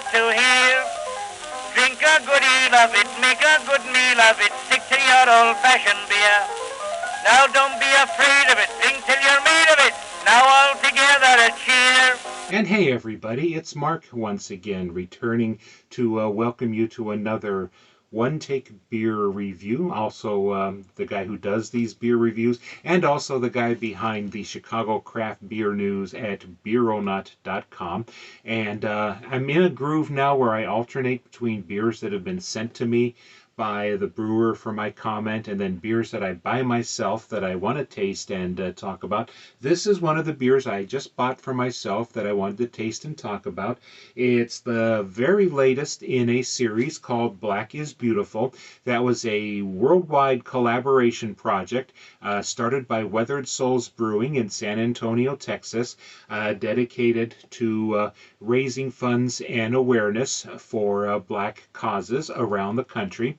love to hear. Drink a good deal of it, make a good meal of it, stick to your old-fashioned beer. Now don't be afraid of it, drink till you're made of it. Now all together a cheer. And hey everybody, it's Mark once again, returning to welcome you to another One Take Beer review. Also the guy who does these beer reviews, and also the guy behind the Chicago Craft Beer News at beeronaut.com. And I'm in a groove now where I alternate between beers that have been sent to me by the brewer for my comment, and then beers that I buy myself that I want to taste and talk about. This is one of the beers I just bought for myself that I wanted to taste and talk about. It's the very latest in a series called Black is Beautiful. That was a worldwide collaboration project started by Weathered Souls Brewing in San Antonio, Texas, dedicated to raising funds and awareness for black causes around the country.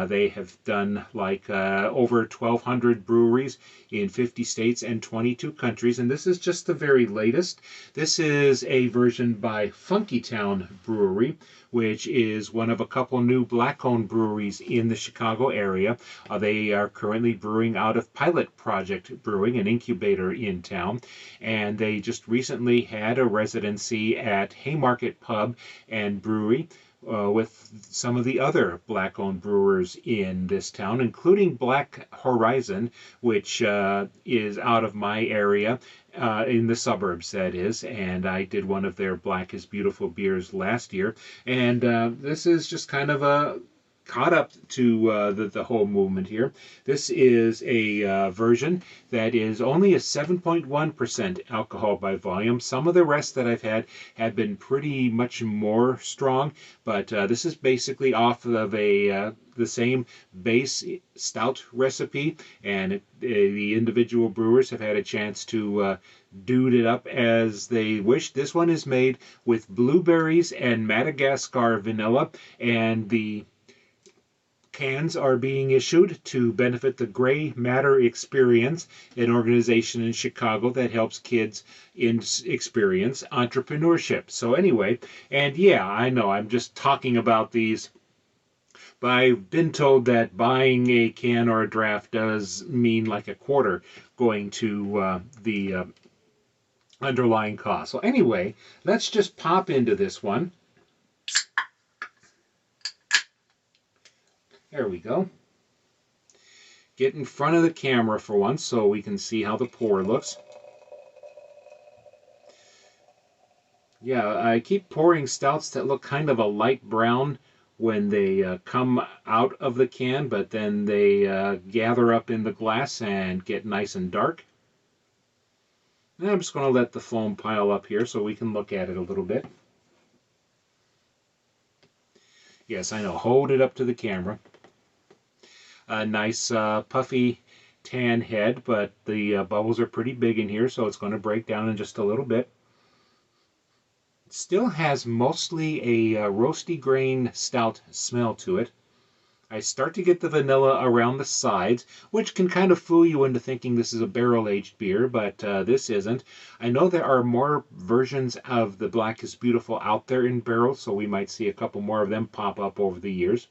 They have done like over 1,200 breweries in 50 states and 22 countries, and this is just the very latest. This is a version by Funkytown Brewery, which is one of a couple new black-owned breweries in the Chicago area. They are currently brewing out of Pilot Project Brewing, an incubator in town, and they just recently had a residency at Haymarket Pub and Brewery, with some of the other black-owned brewers in this town, including Black Horizon, which is out of my area, in the suburbs, that is, and I did one of their Black is Beautiful beers last year, and this is just kind of a caught up to the whole movement here. This is a version that is only a 7.1% alcohol by volume. Some of the rest that I've had have been pretty much more strong, but this is basically off of the same base stout recipe, and the individual brewers have had a chance to dude it up as they wish. This one is made with blueberries and Madagascar vanilla, and the cans are being issued to benefit the Gray Matter Experience, an organization in Chicago that helps kids experience entrepreneurship. So anyway, and yeah, I know I'm just talking about these, but I've been told that buying a can or a draft does mean like a quarter going to the underlying cost. So anyway, let's just pop into this one. There we go. Get in front of the camera for once so we can see how the pour looks. Yeah, I keep pouring stouts that look kind of a light brown when they come out of the can, but then they gather up in the glass and get nice and dark. And I'm just going to let the foam pile up here so we can look at it a little bit. Yes, I know, hold it up to the camera. A nice Puffy Tan Head, but the bubbles are pretty big in here, so it's going to break down in just a little bit. It still has mostly a roasty grain stout smell to it. I start to get the vanilla around the sides, which can kind of fool you into thinking this is a barrel-aged beer, but this isn't. I know there are more versions of the Black is Beautiful out there in barrels, so we might see a couple more of them pop up over the years.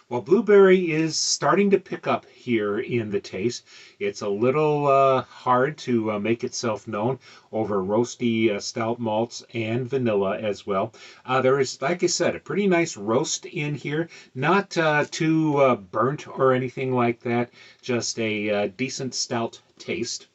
Well, blueberry is starting to pick up here in the taste. It's a little hard to make itself known over roasty stout malts and vanilla as well. There is, like I said, a pretty nice roast in here. Not too burnt or anything like that. Just a decent stout taste.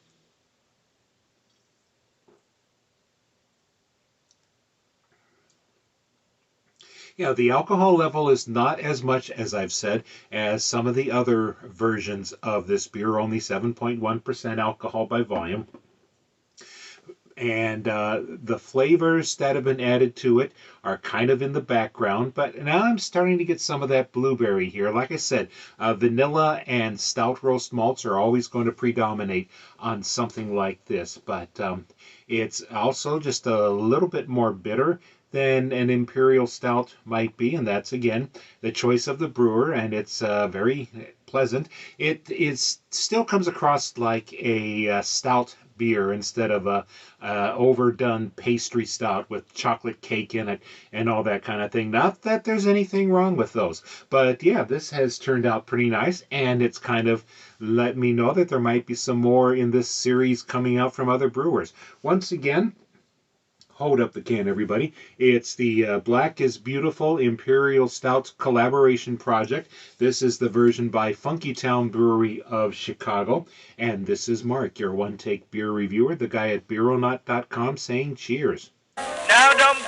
Yeah, the alcohol level is not as much, as I've said, as some of the other versions of this beer, only 7.1% alcohol by volume. And the flavors that have been added to it are kind of in the background, but now I'm starting to get some of that blueberry here. Like I said, vanilla and stout roast malts are always going to predominate on something like this, but it's also just a little bit more bitter than an imperial stout might be, and that's again the choice of the brewer, and it's very pleasant. It still comes across like a stout beer instead of a overdone pastry stout with chocolate cake in it and all that kind of thing. Not that there's anything wrong with those, but yeah, this has turned out pretty nice, and it's kind of let me know that there might be some more in this series coming out from other brewers. Once again, hold up the can, everybody. It's the Black is Beautiful Imperial Stout collaboration project. This is the version by Funkytown Brewery of Chicago. And this is Mark, your one-take beer reviewer, the guy at beeronaut.com, saying cheers. Now don't